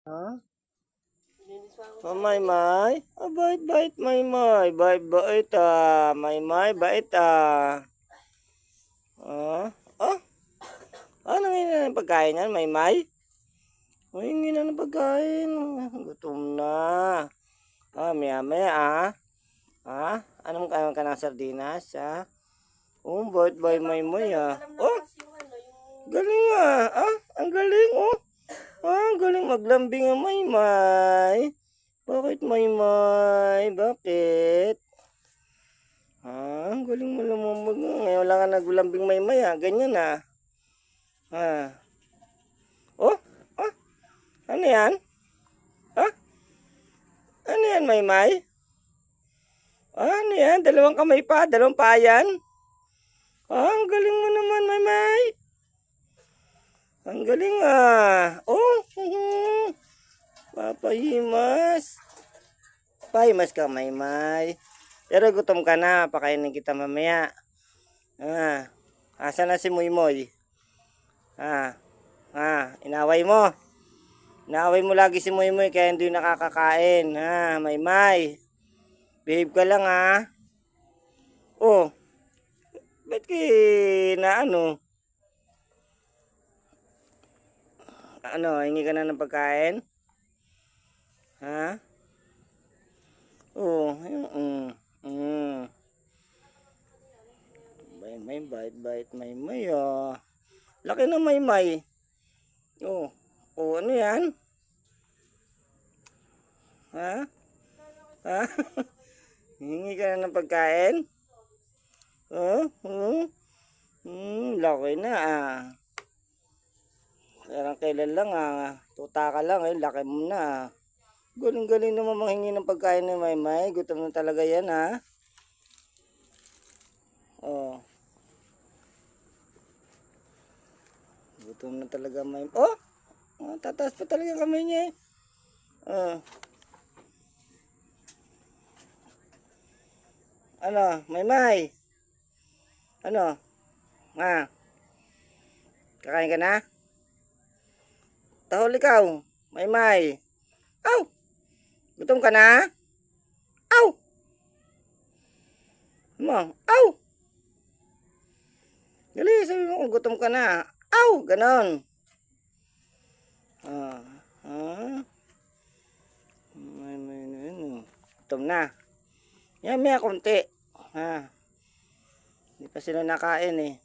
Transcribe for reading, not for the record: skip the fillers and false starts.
Ha? Maymay? Bait-bait, Maymay. Bait-bait, Maymay, bait, Ah, ah, ano nga ng pagkain yan, Maymay? O, hingi na ng pagkain. Gutom na. Maya-maya, Anong kain ka ng sardinas, Oh, bait-bait, Maymay, Oh, galing, ang galing, ang galing maglambing ang Maymay. Bakit, Maymay? Bakit? Ang galing mo naman ngayon lang ka naglambing, Maymay, ganyan, Ah. Oh, ano yan? Ano yan, Maymay? Ano yan? Dalawang kamay pa? Dalawang paa yan? Ang galing mo naman, Maymay. Ang galing, Oh, papahimas. Pahimas ka, Maymay. Pero gutom ka na. Pakainin kita mamaya. Asa na si Moymoy? Inaway mo. Inaway mo lagi si Moymoy kaya hindi nakakakain. Maymay. Behave ka lang, Oh, ba't na hingi ka na ng pagkain? Oh, Maymay, bait-bait, Maymay, Laki na, Maymay. Ano yan? Hingi ka na ng pagkain? Laki na, Parang kailan lang, tuta ka lang, laki mo na, Galing-galing naman manghingi ng pagkain ni Maymay. Gutom na talaga yan, Gutom na talaga, Maymay. Tataas pa talaga kamay niya, Ano, Maymay? Ano? Kakain ka na? Tahol ikaw, Maymay. Aw! Gutom ka na? Aw! Aw! Dali, sabi mo kung gutom ka na. Aw! Ganon. Gutom na. Yan, may konti. Hindi pa sila nakain,